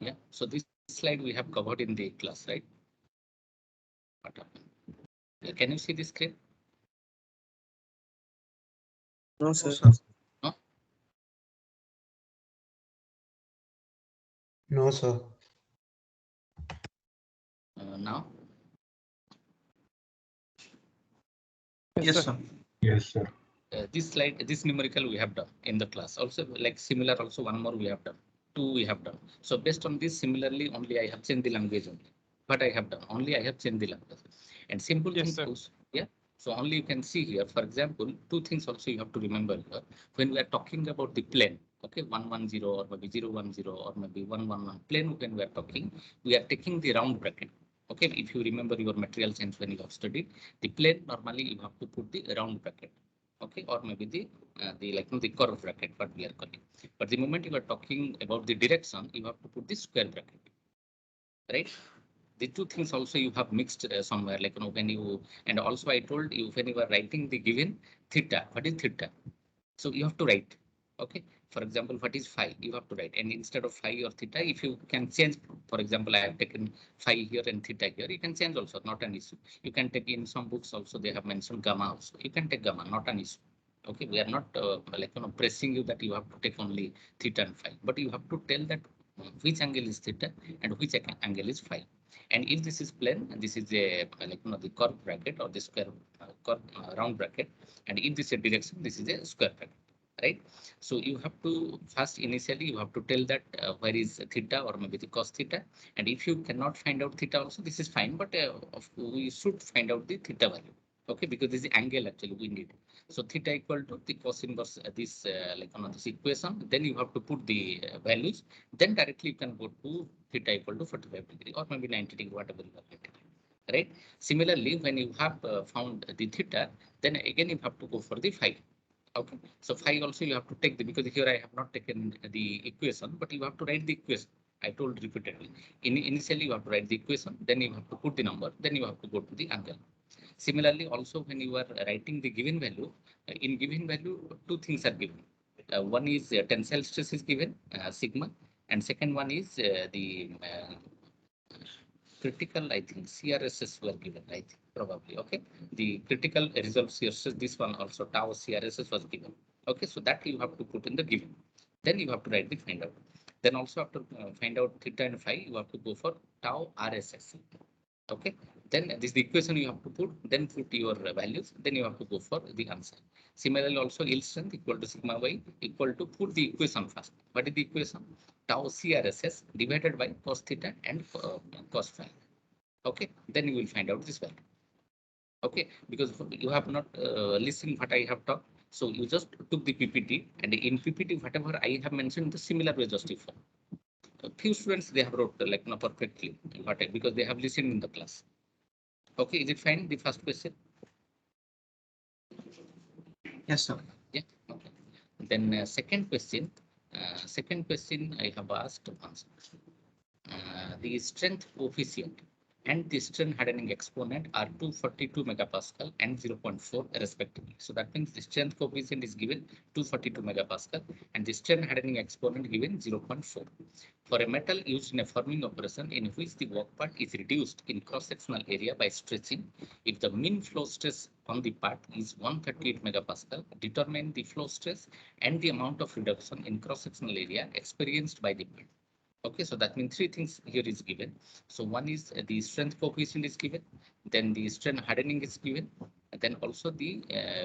Yeah, so this slide we have covered in the class, right? What happened? Can you see the screen? No, sir. No? No, sir. Now? Yes, sir. Yes, sir. This slide, this numerical we have done in the class. Also, like similar, also one more we have done. Two we have done. So based on this, similarly, only I have changed the language only. What I have done, only I have changed the language. And simple Yes, thing sir. goes, yeah. So only you can see here, for example, two things also you have to remember here. When we are talking about the plane, okay, 110 or maybe 010 or maybe 111 plane, when we are talking, we are taking the round bracket. Okay, if you remember your material science when you have studied, the plane normally you have to put the round bracket. Okay, or maybe the like the curve bracket, what we are calling. But the moment you are talking about the direction, you have to put the square bracket, right? The two things also you have mixed somewhere, like when you, and also I told you when you are writing the given theta, what is theta? So you have to write. Okay, for example, what is phi? You have to write, and instead of phi or theta, if you can change, for example, I have taken phi here and theta here, you can change also, not an issue. You can take in some books also, they have mentioned gamma also. You can take gamma, not an issue. Okay, we are not pressing you that you have to take only theta and phi, but you have to tell that which angle is theta and which angle is phi. And if this is plane, and this is a the curve bracket or the square curve round bracket, and if this is a direction, this is a square bracket, right? So you have to first initially you have to tell that where is theta or maybe the cos theta, and if you cannot find out theta also, this is fine, but we should find out the theta value. Okay, because this is the angle actually we need. So theta equal to the cos inverse this this equation. Then you have to put the values. Then directly you can go to theta equal to 45 degree or maybe 90 degree, whatever you are getting. Right. Similarly, when you have found the theta, then again you have to go for the phi. Okay. So phi also you have to take the, because here I have not taken the equation, but you have to write the equation. I told repeatedly. Initially you have to write the equation, then you have to put the number, then you have to go to the angle. Similarly, also when you are writing the given value, in given value, two things are given. One is tensile stress is given, sigma, and second one is the critical, I think CRSS were given, I think probably. Okay, the critical resolve shear stress, this one also tau CRSS was given. Okay, so that you have to put in the given. Then you have to write the find out. Then also after find out theta and phi, you have to go for tau RSS. Okay, then this is the equation you have to put, then put your values, then you have to go for the answer. Similarly, also yield strength equal to sigma y equal to put the equation first. What is the equation? Tau CRSS divided by cos theta and cos phi. Okay, then you will find out this value. Okay, because you have not listened what I have talked. So you just took the PPT, and in PPT, whatever I have mentioned, the similar way just you follow. A few students they have wrote perfectly, because they have listened in the class. Okay, is it fine? The first question. Yes, sir. Yeah. Okay. Then second question. Second question I have asked once. The strength coefficient and the strain hardening exponent are 242 megapascal and 0.4 respectively. So that means the strength coefficient is given 242 megapascal and the strain hardening exponent given 0.4. For a metal used in a forming operation in which the work part is reduced in cross-sectional area by stretching, if the mean flow stress on the part is 138 megapascal, determine the flow stress and the amount of reduction in cross-sectional area experienced by the part. Okay, so that means three things here is given. So one is the strength coefficient is given, then the strain hardening is given, and then also the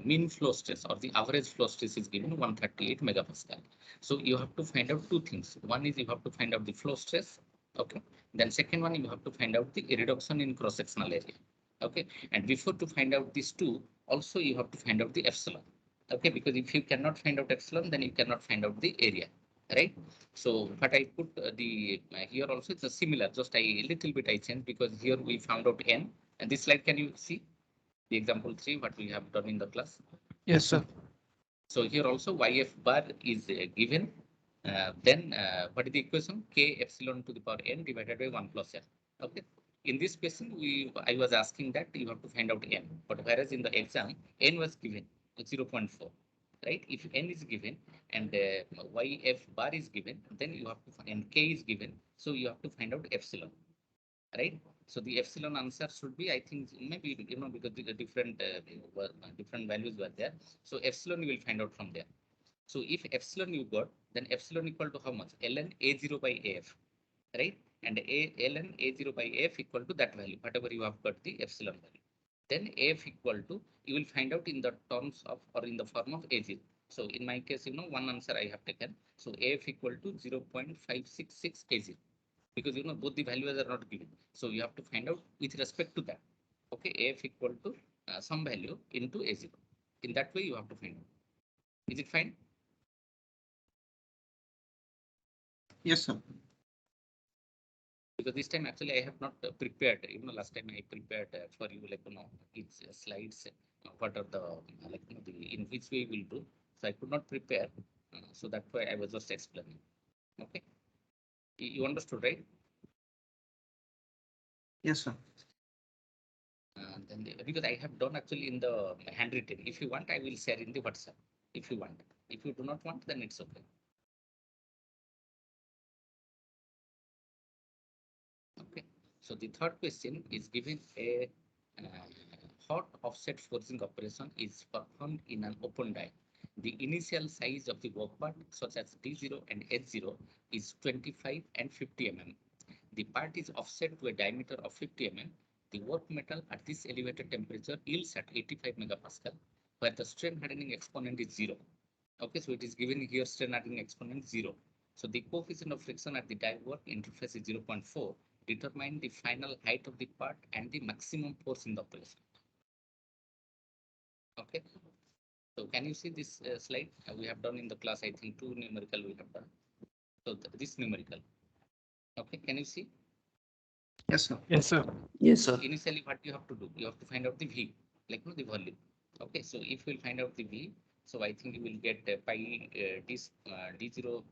mean flow stress or the average flow stress is given 138 megapascal. So you have to find out two things. One is you have to find out the flow stress. Okay. Then second one, you have to find out the reduction in cross-sectional area. Okay. And before to find out these two, also you have to find out the epsilon. Okay. Because if you cannot find out epsilon, then you cannot find out the area. Right. So, but I put here also it's a similar, just a little bit I changed because here we found out n. And this slide, can you see the example 3, what we have done in the class? Yes, sir. So here also YF bar is given. Then what is the equation? K epsilon to the power n divided by 1 plus n. Okay. In this question, I was asking that you have to find out n, but whereas in the exam, n was given 0.4. right? If n is given and yf bar is given, then you have to find, and k is given, so you have to find out epsilon, right? So the epsilon answer should be, I think, maybe, because the different values were there. So epsilon you will find out from there. So if epsilon you got, then epsilon equal to how much? Ln A0 by AF, right? And ln A0 by AF equal to that value, whatever you have got the epsilon value. Then AF equal to, you will find out in the terms of, or in the form of A0. So in my case, one answer I have taken. So AF equal to 0.566 A0, because both the values are not given. So you have to find out with respect to that. Okay, AF equal to some value into A0. In that way, you have to find out. Is it fine? Yes, sir. Because this time actually I have not prepared. Last time I prepared for you, like each slides. What are the the in which way we'll do. So I could not prepare. So that's why I was just explaining. Okay, you understood, right? Yes, sir. Then because I have done actually in the handwritten. If you want, I will share in the WhatsApp. If you want. If you do not want, then it's okay. Okay. So the third question is given a hot offset forcing operation is performed in an open die. The initial size of the work part, such as D0 and H0, is 25 and 50 mm. The part is offset to a diameter of 50 mm. The work metal at this elevated temperature yields at 85 megapascal, where the strain hardening exponent is 0. Okay, so it is given here strain hardening exponent 0. So the coefficient of friction at the die work interface is 0.4. Determine the final height of the part and the maximum force in the operation. Okay. So can you see this slide we have done in the class? I think 2 numerical we have done. So this numerical. Okay, can you see? Yes, sir. Yes, sir. Yes, sir. Initially, what you have to do, you have to find out the V, like the volume. Okay, so if you will find out the V, so I think you will get pi d0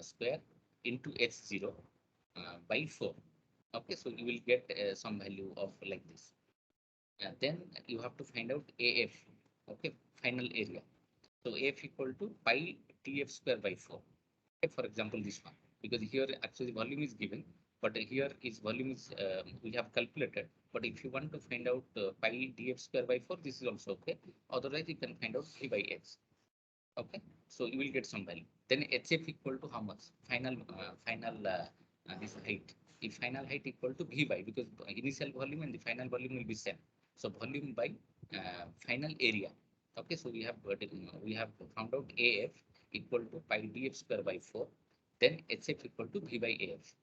square into h0 by 4. Okay, so you will get some value of like this. Then you have to find out AF, okay, final area. So AF equal to pi TF square by 4. Okay, for example, this one, because here actually volume is given, but here is volume is we have calculated. But if you want to find out pi df square by 4, this is also okay. Otherwise, you can find out 3 by h. Okay, so you will get some value. Then hf equal to how much? Final this height. If final height equal to vy, because initial volume and the final volume will be same. So volume by final area. Okay, so we have found out AF equal to pi df square by 4. Then hf equal to v by AF.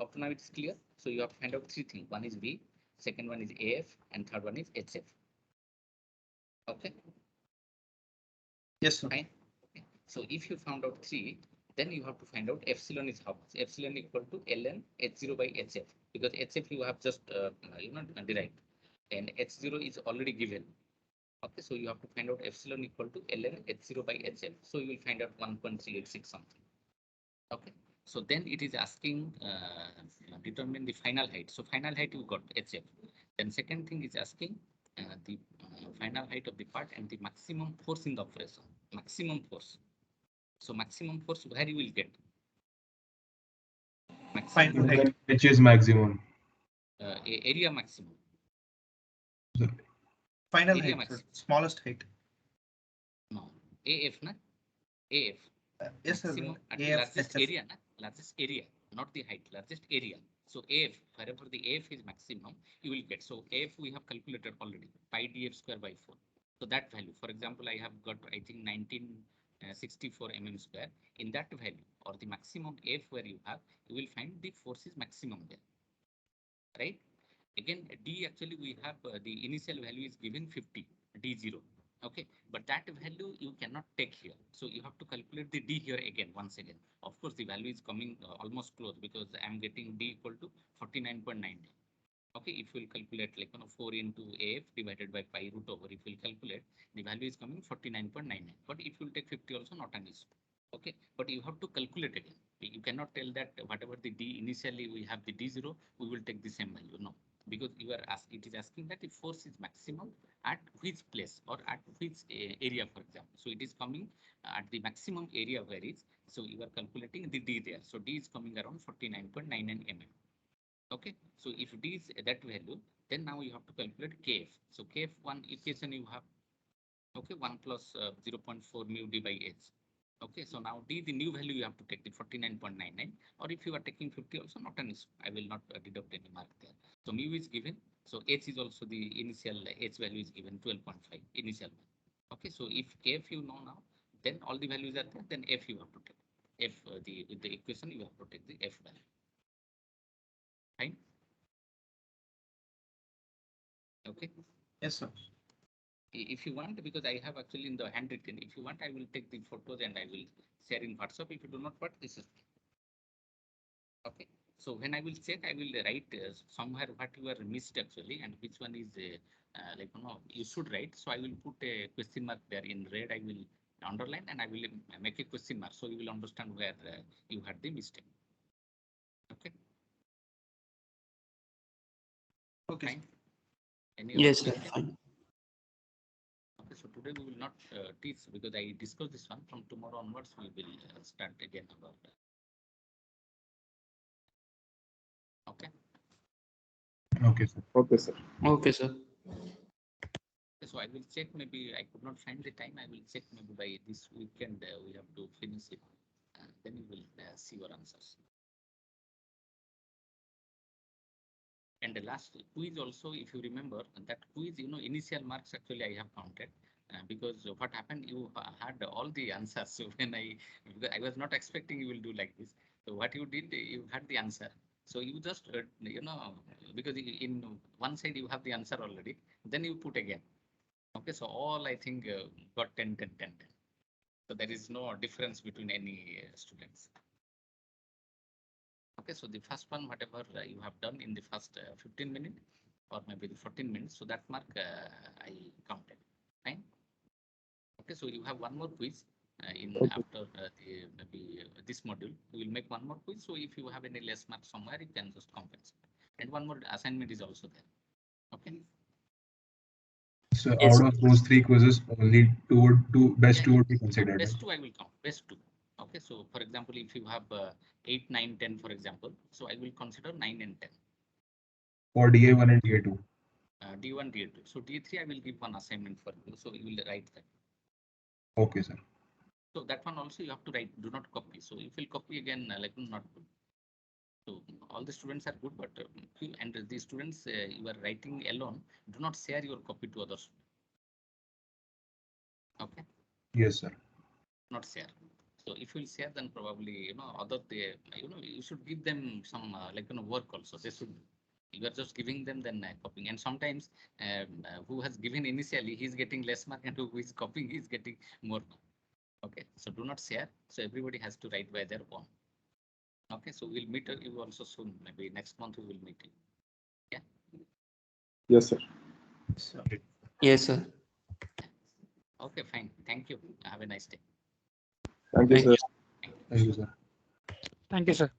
Up to now it's clear. So you have to find out 3 things. One is V, second one is AF, and third one is HF. Okay. Yes, sir. Fine. Okay. So if you found out 3, then you have to find out epsilon is how much. Epsilon equal to ln h0 by hf, because hf you have just derived, and h0 is already given. Okay, so you have to find out epsilon equal to ln h0 by hf. So you will find out 1.386 something. Okay, so then it is asking determine the final height. So final height you got HF. Then second thing is asking the final height of the part and the maximum force in the operation. Maximum force. So maximum force where you will get? Maximum Final height. Which is maximum. area maximum. Final Area height, sir. maximum. Smallest height. No, AF na? AF. Yes, sir. Maximum at the AF, largest HF. area, na? Largest area, not the height, largest area. So AF, wherever the AF is maximum, you will get. So AF we have calculated already, pi df square by 4. So that value, for example, I have got, I think 1964 mm square. In that value, or the maximum AF where you have, you will find the force is maximum there, right? Again, D actually we have the initial value is given 50, D0. Okay, but that value you cannot take here. So you have to calculate the D here again, once again. Of course, the value is coming almost close, because I'm getting D equal to 49.9. Okay, if we'll calculate 4 into AF divided by pi root over, if we'll calculate, the value is coming 49.99. But if you'll take 50 also, not an issue. Okay, but you have to calculate again. You cannot tell that whatever the D initially we have the D0, we will take the same value. No. because it is asking that if force is maximum at which place or at which area, for example. So it is coming at the maximum area varies. So you are calculating the D there. So D is coming around 49.99 mm. Okay. So if D is that value, then now you have to calculate KF. So KF1 equation you have, okay, 1 plus 0.4 mu D by H. Okay, so now D, the new value you have to take the 49.99, or if you are taking 50 also, not an issue. I will not deduct any mark there. So mu is given. So H is also the initial H value is given 12.5 initial one. Okay, so if F you know now, then all the values are there, then F you have to take. F with the equation you have to take the F value. Fine. Okay. Yes, sir. If you want, because I have actually in the handwritten, if you want, I will take the photos and I will share in WhatsApp. If you do not want, this is okay. So when I will check, I will write somewhere what you are missed actually, and which one is like you should write. So I will put a question mark there in red. I will underline and I will make a question mark, so you will understand where you had the mistake. Okay. Okay. Fine. Any Yes, other sir. question? Fine. Okay, so today we will not teach because I discussed this one. From tomorrow onwards, we will start again about that. Okay. Okay, sir. Okay, sir. Okay, sir. So I will check. Maybe I could not find the time. I will check maybe by this weekend. We have to finish it. Then you will see your answers. And the last quiz also, if you remember that quiz, initial marks actually I have counted because what happened, you had all the answers. So when I was not expecting you will do like this. So what you did, you had the answer. So you just, because in one side you have the answer already, then you put again. Okay, so all I think got 10, 10, 10, 10. So there is no difference between any students. Okay, so the first one, whatever you have done in the first 15 minutes or maybe the 14 minutes, so that mark I counted. Fine. Okay, so you have one more quiz after this module. We will make one more quiz. So if you have any less marks somewhere, you can just compensate. And one more assignment is also there. Okay. So Yes. out of those 3 quizzes, only best two would be considered. Best two I will count. Best two. Okay, so for example, if you have 8, 9, 10, for example, so I will consider 9 and 10. For DA1 and DA2. D1, D2. So D3, I will give one assignment for you. So you will write that. Okay, sir. So that one also you have to write. Do not copy. So if you copy again, like not good. So all the students are good, but and the students you are writing alone. Do not share your copy to others. Okay. Yes, sir. Not share. So if you will share, then probably you should give them some work also. They should. You are just giving them, then copying. And sometimes who has given initially, he is getting less mark, and who is copying, he is getting more mark. Okay, so do not share. So everybody has to write by their own. Okay, so we'll meet you also soon. Maybe next month we will meet you. Yeah. Yes, sir. So, Yes, sir. Okay, fine. Thank you. Have a nice day. Thank you, sir. Thank you, sir. Thank you, sir.